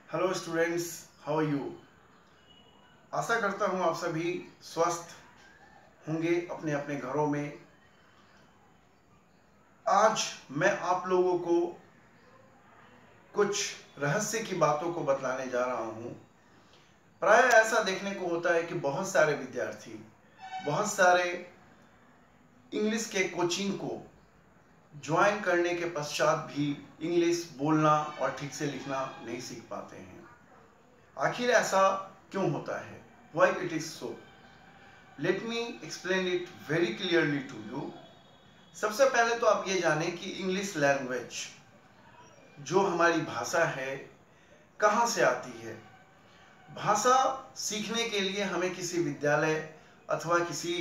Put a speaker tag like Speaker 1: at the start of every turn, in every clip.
Speaker 1: Hello students, how are you. आशा करता हूँ आप सभी स्वस्थ होंगे अपने अपने घरों में। आज मैं आप लोगों को कुछ रहस्य की बातों को बतलाने जा रहा हूँ। प्राय ऐसा देखने को होता है कि बहुत सारे विद्यार्थी बहुत सारे इंग्लिश के कोचिंग को ज्वाइन करने के पश्चात भी इंग्लिश बोलना और ठीक से लिखना नहीं सीख पाते हैं। आखिर ऐसा क्यों होता है? Why it is so? Let me explain it very clearly to you. सबसे पहले तो आप ये जानें कि इंग्लिश लैंग्वेज जो हमारी भाषा है कहाँ से आती है। भाषा सीखने के लिए हमें किसी विद्यालय अथवा किसी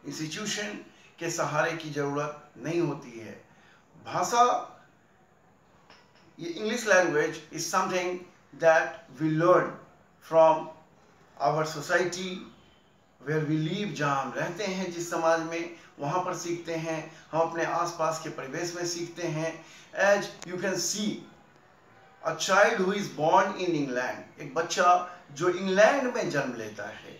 Speaker 1: इंस्टीट्यूशन के सहारे की जरूरत नहीं होती है। भाषा, ये English language is something that we learn from our society where we live. जहाँ हम रहते हैं, जिस समाज में, वहाँ पर सीखते हैं। हम अपने आसपास के परिवेश में सीखते हैं। As you can see, a child who is born in England, एक बच्चा जो इंग्लैंड में जन्म लेता है,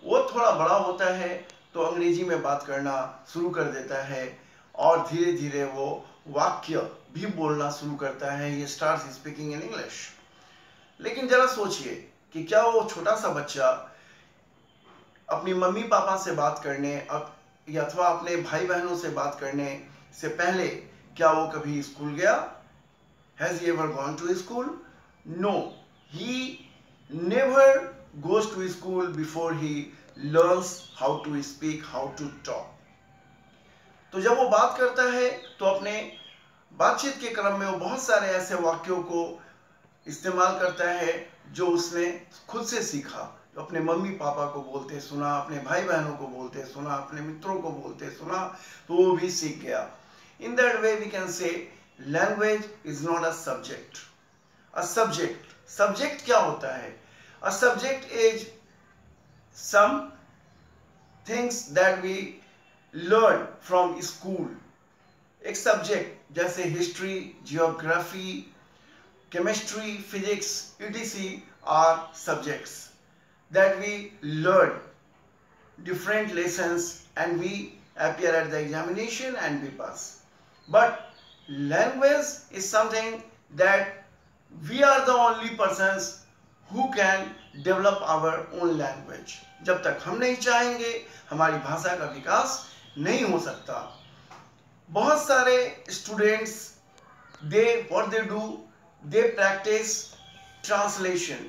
Speaker 1: वो थोड़ा बड़ा होता है तो अंग्रेजी में बात करना शुरू कर देता है और धीरे धीरे वो वाक्य भी बोलना शुरू करता है। ये स्टार्ट्स स्पीकिंग इन इंग्लिश। लेकिन जरा सोचिए कि क्या वो छोटा सा बच्चा अपनी मम्मी पापा से बात करने अथवा अपने भाई बहनों से बात करने से पहले क्या वो कभी स्कूल गया? Has he ever gone to school? No, he never goes to school before he learns how to speak, how to talk. तो जब वो बात करता है तो अपने बातचीत के क्रम में वो बहुत सारे ऐसे वाक्यों को इस्तेमाल करता है जो उसने खुद से सीखा, अपने मम्मी पापा को बोलते सुना, अपने भाई बहनों को बोलते सुना, अपने मित्रों को बोलते सुना, तो वो भी सीख गया। In that way we can say language is not a subject. A subject क्या होता है? A subject is some things that we learn from school. एक सब्जेक्ट जैसे history, geography, chemistry, physics, etc. are subjects that we learn different lessons and we appear at the examination and we pass. But language is something that we are the only persons who can develop our own language. जब तक हम नहीं चाहेंगे हमारी भाषा का विकास नहीं हो सकता। बहुत सारे students what they do, they practice translation.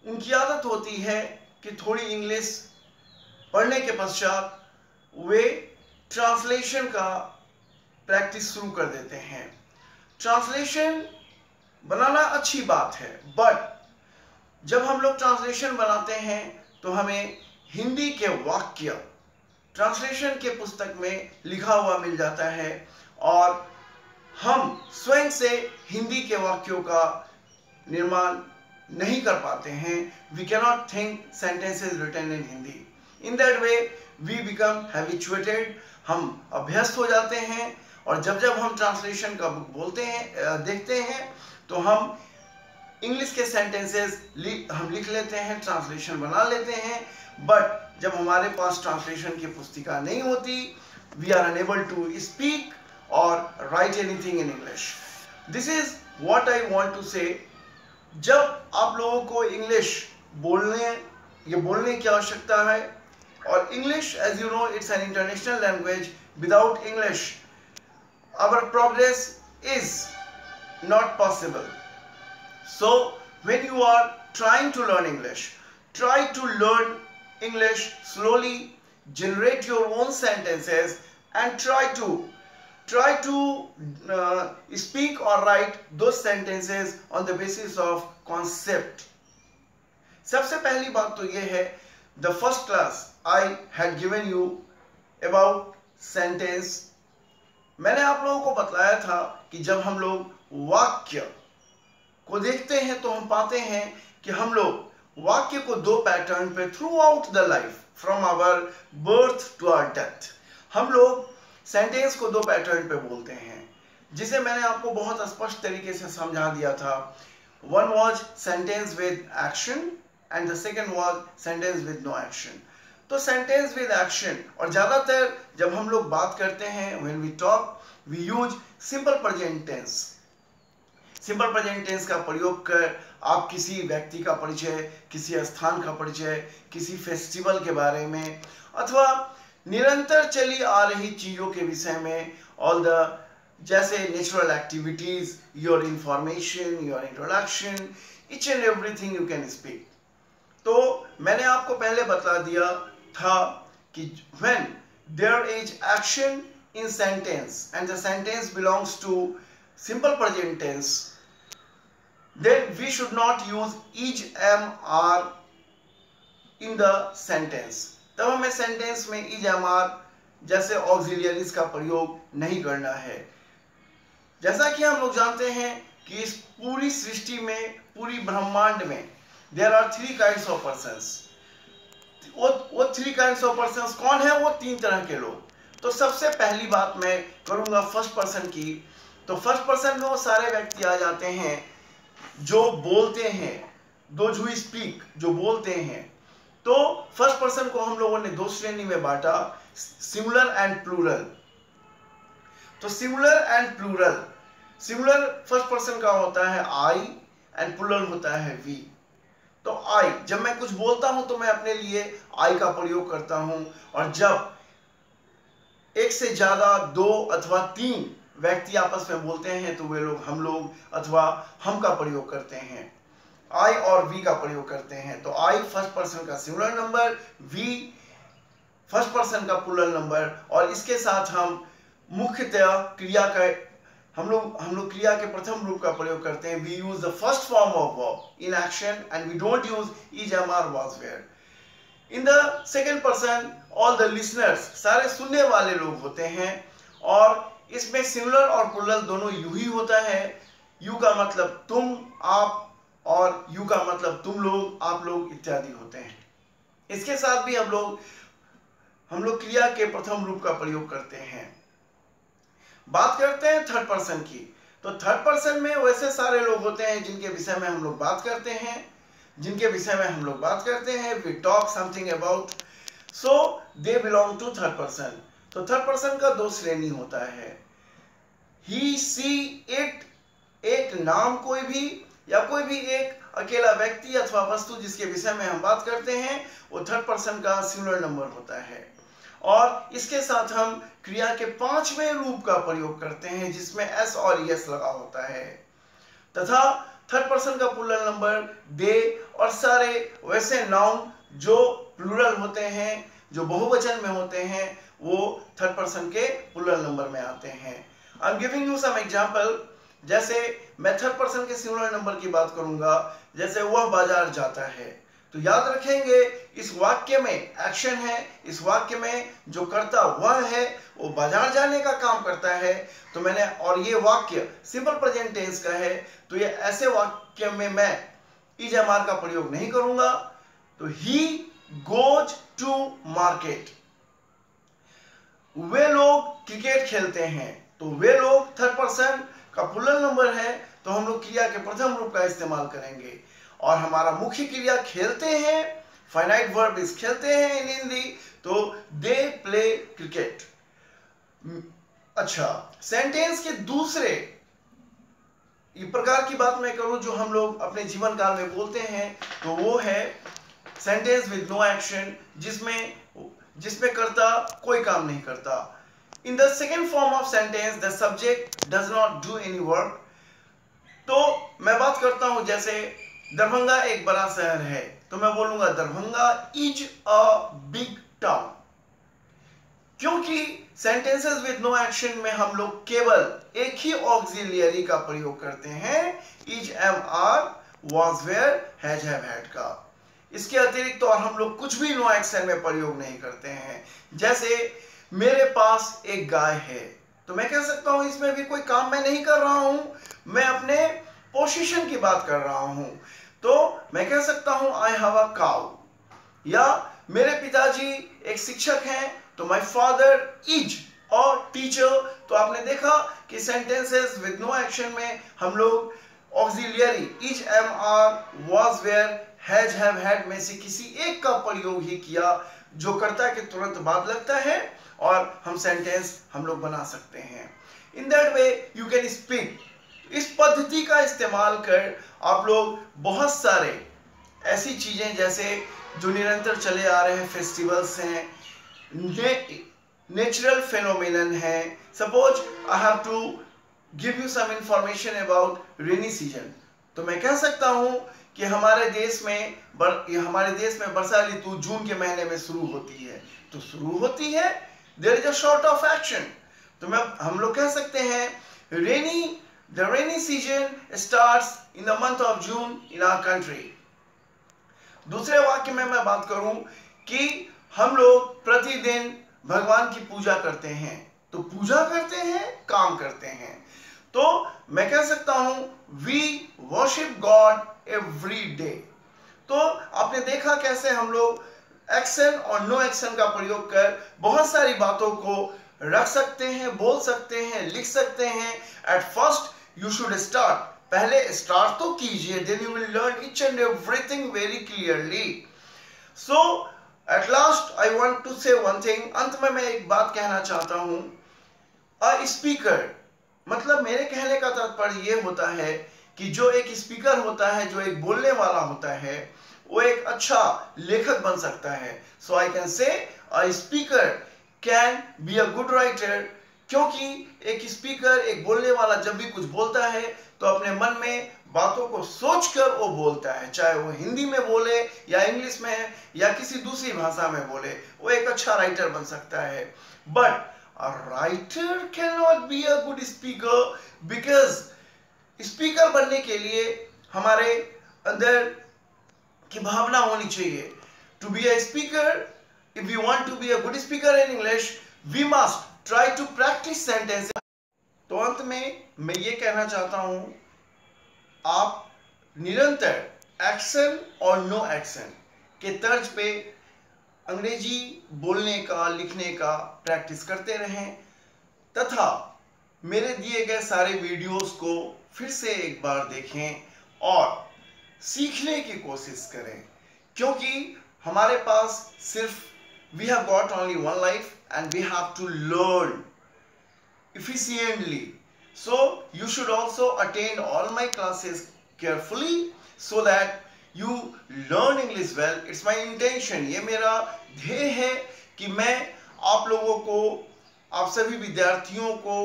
Speaker 1: उनकी आदत होती है कि थोड़ी इंग्लिश पढ़ने के पश्चात वे ट्रांसलेशन का प्रैक्टिस शुरू कर देते हैं। ट्रांसलेशन बनाना अच्छी बात है, बट जब हम लोग ट्रांसलेशन बनाते हैं तो हमें हिंदी के वाक्य ट्रांसलेशन के पुस्तक में लिखा हुआ मिल जाता है और हम स्वयं से हिंदी के वाक्यों का निर्माण नहीं कर पाते हैं। We cannot think sentences written in Hindi. In that way we become habituated, हम अभ्यस्त हो जाते हैं और जब जब हम ट्रांसलेशन का बुक बोलते हैं, देखते हैं, तो हम इंग्लिश के सेंटेंसेस हम लिख लेते हैं, ट्रांसलेशन बना लेते हैं। बट जब हमारे पास ट्रांसलेशन की पुस्तिका नहीं होती, we are unable to speak or write anything in English. This is what I want to say. जब आप लोगों को इंग्लिश बोलने की आवश्यकता है, और English as you know it's an international language. Without English our progress is not possible. So when you are trying to learn English, try to learn English slowly, generate your own sentences and try to speak or write those sentences on the basis of concept. सबसे पहली बात तो ये है, the first class I had given you about sentence. मैंने आप लोगों को बतलाया था कि जब हम लोग वाक्य को देखते हैं तो हम पाते हैं कि हम लोग वाक्य को दो पैटर्न पे throughout the life, from our birth to our death, हम लोग सेंटेंस को दो पैटर्न पे बोलते हैं, जिसे मैंने आपको बहुत स्पष्ट तरीके से समझा दिया था। One was sentence with action and the second was sentence with no action. तो sentence with action, और ज़्यादातर जब हम लोग बात करते हैं, when we talk, we use simple present tense. Simple present tense का प्रयोग कर आप किसी व्यक्ति का परिचय, किसी स्थान का परिचय, किसी फेस्टिवल के बारे में अथवा निरंतर चली आ रही चीज़ों के विषय में, ऑल द जैसे natural activities, your information, your introduction, each and everything you can speak. तो मैंने आपको पहले बता दिया था कि when there is action in sentence and the sentence belongs to simple present tense, then we should not use is, am, are in the sentence. तब हमें सेंटेंस में is, am, are जैसे ऑक्सिलियरीज का प्रयोग नहीं करना है. जैसा कि हम लोग जानते हैं कि इस पूरी सृष्टि में, पूरी ब्रह्मांड में there are three kinds of persons. वो three kinds of persons कौन है? वो तीन तरह के लोग. तो सबसे पहली बात मैं करूंगा फर्स्ट पर्सन की. तो फर्स्ट पर्सन में वो सारे व्यक्ति आ जाते हैं जो बोलते हैं, दोज हु स्पीक, जो बोलते हैं. तो फर्स्ट पर्सन को हम लोगों ने दो श्रेणी में बांटा, सिंगुलर एंड प्लूरल. तो singular and plural, singular first person का होता है आई एंड प्लूरल होता है वी. तो आई, जब मैं कुछ बोलता हूं तो मैं अपने लिए आई का प्रयोग करता हूं, और जब एक से ज्यादा, दो अथवा तीन व्यक्ति आपस में बोलते हैं तो वे लोग हम लोग अथवा हम का प्रयोग करते हैं, आई और वी का प्रयोग करते हैं. तो आई फर्स्ट पर्सन का singular number, we first person का प्लूरल नंबर, और इसके साथ हम मुख्यतः क्रिया का हम लोग क्रिया के प्रथम रूप का प्रयोग करते हैं. We use the first form of verb in action and we don't use is, am, are, was, were. In the second person all the listeners, सारे सुनने वाले लोग होते हैं, और इसमें सिंगुलर और प्लूरल दोनों यू ही होता है. यू का मतलब तुम, आप, और यू का मतलब तुम लोग, आप लोग इत्यादि होते हैं. इसके साथ भी हम लोग क्रिया के प्रथम रूप का प्रयोग करते हैं. बात करते हैं थर्ड पर्सन की. तो थर्ड पर्सन में वैसे सारे लोग होते हैं जिनके विषय में हम लोग बात करते हैं, we talk something about, so they belong to third person. तो थर्ड पर्सन का दो श्रेणी होता है, ही, सी, इट. एक नाम कोई भी या कोई भी एक अकेला व्यक्ति अथवा वस्तु जिसके विषय में हम बात करते हैं, वो थर्ड पर्सन का सिंगुलर नंबर होता है. और इसके साथ हम क्रिया के पांचवें रूप का प्रयोग करते हैं जिसमें एस और एस लगा होता है, तथा थर्ड पर्सन का प्लूरल नंबर दे, और सारे वैसे नाउन जो प्लूरल होते हैं, जो बहुवचन में होते हैं, वो थर्ड पर्सन के प्लूरल नंबर में आते हैं. I am giving you some example. जैसे मैं थर्ड पर्सन के सिंगुलर नंबर की बात करूंगा, जैसे वह बाजार जाता है. तो याद रखेंगे इस वाक्य में एक्शन है, इस वाक्य में जो करता वह है, वो बाजार जाने का काम करता है. तो मैंने, और ये वाक्य सिंपल प्रेजेंट टेंस का है, तो ये ऐसे वाक्य में मैं इज, एम, आर का प्रयोग नहीं करूंगा. तो ही गोज टू मार्केट. वे लोग क्रिकेट खेलते हैं. तो वे लोग थर्ड पर्सन का प्लूरल नंबर है, तो हम लोग क्रिया के प्रथम रूप का इस्तेमाल करेंगे. और हमारा मुख्य क्रिया खेलते हैं, फाइनाइट वर्ब इज खेलते हैं इन हिंदी, तो दे प्ले क्रिकेट. अच्छा, सेंटेंस के दूसरे प्रकार की बात मैं करूं जो हम लोग अपने जीवन काल में बोलते हैं, तो वो है सेंटेंस विद नो एक्शन, जिसमें करता कोई काम नहीं करता. इन the second form of sentence the subject does not do any work. तो मैं बात करता हूं, जैसे दरभंगा एक बड़ा शहर है, तो मैं बोलूंगा Darbhanga is a big town. क्योंकि सेंटेंसेस विद नो एक्शन में हम लोग केवल एक ही ऑक्सिलियरी का प्रयोग करते हैं, is, am, are, was, were, has, have, had का. इसके अतिरिक्त तो और हम लोग कुछ भी नो एक्शन में प्रयोग नहीं करते हैं. जैसे मेरे पास एक गाय है, तो मैं कह सकता हूं इसमें भी कोई काम मैं नहीं कर रहा हूं, मैं अपने पोजीशन की बात कर रहा हूं. तो मैं कह सकता हूं आई हैव अ काउ. या मेरे पिताजी एक शिक्षक हैं, तो my father is a teacher. तो आपने देखा कि सेंटेंसेस विद नो एक्शन में हम लोग auxiliary is am are was were has have had में से किसी एक का प्रयोग ही किया जो कर्ता के तुरंत बाद लगता है और हम सेंटेंस हम लोग बना सकते हैं। इन that way you can speak. इस पद्धति का इस्तेमाल कर आप लोग बहुत सारे ऐसी चीजें जैसे जो निरंतर चले आ रहे हैं फेस्टिवल्स हैं, नेचुरल फेनोमेनन है। Suppose I have to give you some information about rainy season, तो मैं कह सकता हूं कि हमारे देश में वर्षा ऋतु जून के महीने में शुरू होती है। तो शुरू होती है, there is a short of action. तो हम लोग कह सकते हैं the rainy season starts in the month of June in our country। दूसरे वाक्य में मैं बात करूं कि हम लोग प्रतिदिन भगवान की पूजा करते हैं। तो पूजा करते हैं, काम करते हैं। तो मैं कह सकता हूं we worship God every day। तो आपने देखा कैसे हम लोग एक्शन और नो एक्शन का प्रयोग कर बहुत सारी बातों को रख सकते हैं, बोल सकते हैं, लिख सकते हैं। At first you should start, पहले स्टार्ट तो कीजिए, then you will learn each and everything very clearly. So at last I want to say one thing. अंत में मैं एक बात कहना चाहता हूं। अ स्पीकर, मतलब मेरे कहने का तात्पर्य ये होता है कि जो एक स्पीकर होता है, जो एक बोलने वाला होता है, वो एक अच्छा लेखक बन सकता है। सो I can say a speaker can be a good writer, क्योंकि एक स्पीकर, एक बोलने वाला जब भी कुछ बोलता है तो अपने मन में बातों को सोचकर वो बोलता है, चाहे वो हिंदी में बोले या इंग्लिश में या किसी दूसरी भाषा में बोले, वो एक अच्छा राइटर बन सकता है। But a writer can not be a good speaker, because speaker बनने के लिए हमारे अंदर की भावना होनी चाहिए। To be a speaker, if we want to be a good speaker in English, we must try to practice sentences। तो अंत में मैं ये कहना चाहता हूं, आप निरंतर एक्शन और नो एक्शन के तर्ज पे अंग्रेजी बोलने का, लिखने का प्रैक्टिस करते रहें तथा मेरे दिए गए सारे वीडियोस को फिर से एक बार देखें और सीखने की कोशिश करें, क्योंकि हमारे पास सिर्फ we have got only one life and we have to learn efficiently। So you should also attend all my classes carefully so that you learn English well। It's my intention, ये मेरा ध्येय है कि मैं आप लोगों को, आप सभी विद्यार्थियों को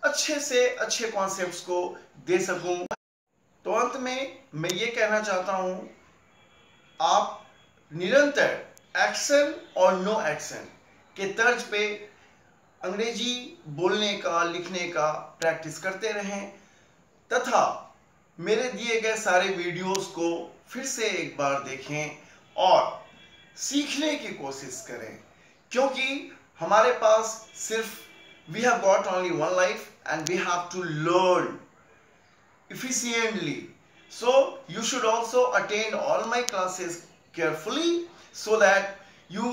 Speaker 1: अच्छे से अच्छे कॉन्सेप्ट्स को दे सकूं। तो अंत में मैं ये कहना चाहता हूं, आप निरंतर एक्शन और नो एक्शन के तर्ज पे अंग्रेजी बोलने का, लिखने का प्रैक्टिस करते रहें तथा मेरे दिए गए सारे वीडियोस को फिर से एक बार देखें और सीखने की कोशिश करें, क्योंकि हमारे पास सिर्फ we have got only one life and we have to learn efficiently। So you should also attend all my classes carefully so that you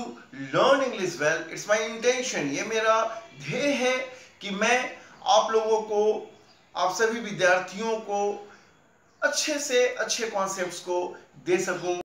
Speaker 1: learn English well। It's my intention, ये मेरा ध्येय है कि मैं आप लोगों को, आप सभी विद्यार्थियों को अच्छे से अच्छे कॉन्सेप्ट्स को दे सकूं।